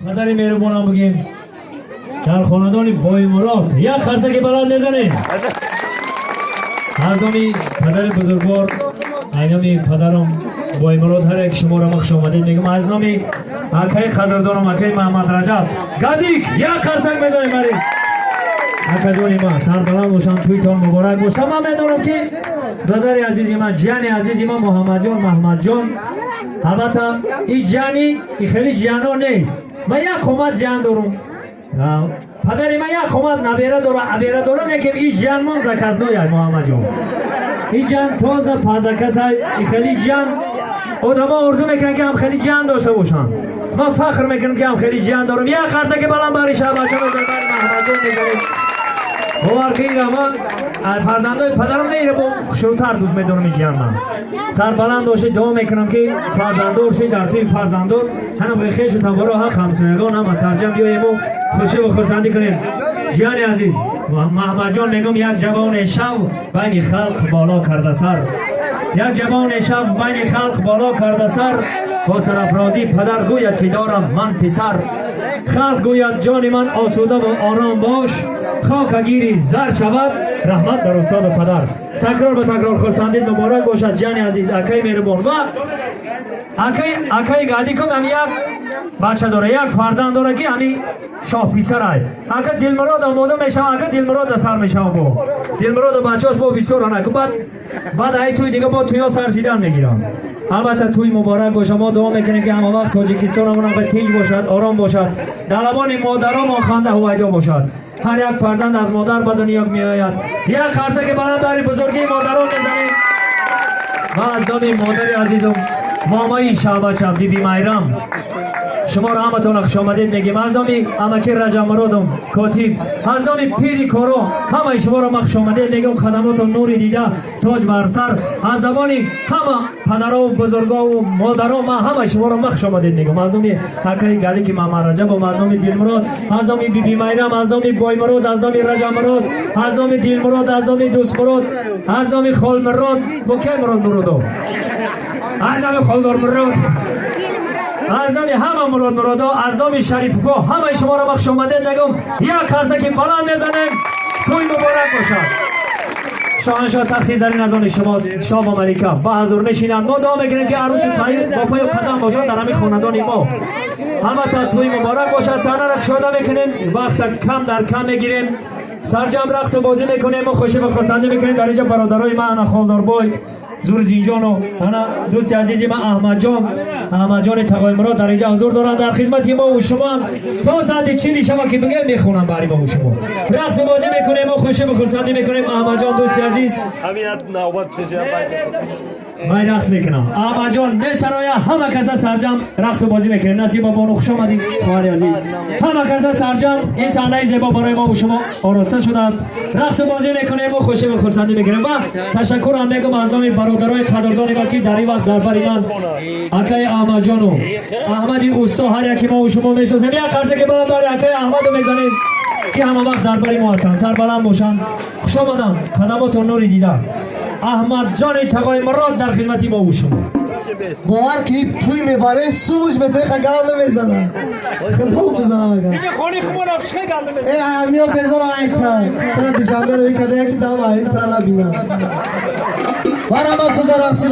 پدری مهربانم بگیم در خاندان بای مراد یک خرسک بلند بزنیم. از نامی پدر بزرگوار اینامی پدرم بای مراد هر یک شما را خوش آمدید میگم. از نامی اکای قدردانم اکای محمد رجب گادیک یک خرسک بزنیم برای اکا جانی ما سربلند باشن تویتان مبارک باشم. من میدونم که برادر عزیزی من جان عزیزی من محمد جان البته این جانی این خیلی جانا نیست. من یک کمت جان دارم پدری من یک کمت نبیره دارم لیکن این جان من زکاس نویای محمد جان این جان تازه پازکس های این خیلی جان آدم ها ارزو میکنن که هم خیلی جان داشته باشن. من فخر میکنم که هم خیلی جان دارم. یک خرسه که بلند باری شب بچه بزر باری محمد جان میکنیم باور که ایره من فرزندای پدرم نیره با شروعتر دوست میدونم این جان من سربلند باشه دعا میکنم که فرزندار شید در توی فرزندار هنم بخیش و تبارا حق همسایگان هم سرجم بیاییم و خوشی و خورسندی کنیم. جان عزیز محمد جان میگم یک جوان شب بین خلق بالا کرده سر یک جوان شب بین خلق بالا کرده سر با سرافرازی پدر گوید که دارم من پسر خلق گوید جان من آسوده و آرام باش خاکگیری زر شود رحمت در استاد و پدر. تکرار به تکرار خورسندید مبارک باشد جان عزیز اکای مهربان و اکای گادی کم هم یک بچه داره یک فرزند داره که همی شاه پیسر های اکا دلمراد آماده میشه اکا دلمراد سر میشه با دلمراد بچهاش با بیسور نکن بعد ای توی دیگه با توی سرشیدن میگیرن. البته توی مبارک باشه. ما دعا میکنیم که همه وقت تاجیکستان همون به تیج باشد آرام باشد در لبان مادران خنده هویدا باشد. هر یک فرزند از مادر به دنیا می آید. یک خرسه که بلند برای بزرگی مادران بزنیم. ما از نام مادر عزیزم مامای شعبچم بی بی میرم شما را همتون خوش آمدید میگیم. از نامی امکی رجب مرادم کاتب از نامی پیری کارو همه شما را خوش آمدید میگم. خدمات و نوری دیده تاج بر سر از زبانی همه پدرها و بزرگا و مادرها ما همه شما را خوش آمدید میگم. از نامی اکای گلی که محمد رجب و از نامی دلمراد از نامی بی بی میرم از نامی بای مراد از نامی رجب مراد از نامی دلمراد از نامی دوست مراد از نامی خال مراد با کی مراد از نامی خالدار مراد از نامی همه مرادا از نامی شریفا همه شما را خوش آمدید میگم. یک خرسه که بلند میزنیم توی مبارک باشد. شاهنشاه تختی زرین از آن شما شاه و ملکه با حضور نشینند. ما دعا میکنیم که عروس با پای قدم باشد در همین خاندان ما همه تا توی مبارک باشد. صحنه را شاده میکنیم وقت کم در کم میگیریم سرجم رقص و بازی میکنیم و خوشی و خرسندی میکنیم. در اینجا برادرای من خالدار بای زورالدین جان و دوست عزیزی من احمد جان تقای مراد در اینجا حضور دارند در خدمت ما و شما تا ساعت 40 شب که بگم میخونم برای ما و شما رقص و بازی میکنیم و خوشی و خرسندی میکنیم. احمد جان دوست عزیز من رقص میکنم. احمد جان میسرایا همه کسا سرجم رقص و بازی میکنیم. نصیب بابا خوش آمدید خواهر عزیز همه کسا سرجم این صحنه زیبا برای ما و شما آراسته شده است. رقص و بازی میکنیم و خوشی و خرسندی میکنیم و تشکر هم میگم از نام برادرای قدردانی با که در این وقت در بری من اکای احمد جانو احمدی اوستا هر یکی ما و شما میشناسیم. یک خرسه که بلند داره اکای احمدو میزنیم که همه وقت در بری ما هستند. سر بلند باشند خوش آمدن خدمات و نوری دیده. احمد جان تقای مراد در خدمتی ما و شما باور که توی میبره سومش به تیخ گل نمیزنه خدوم بزنم اگر اینجا خونی خمون افش خیلی گل نمیزنه ای امیو بزنم ایتا ترا دیشنبه روی کده یکی دام این ترا نبینم برام از در رقصی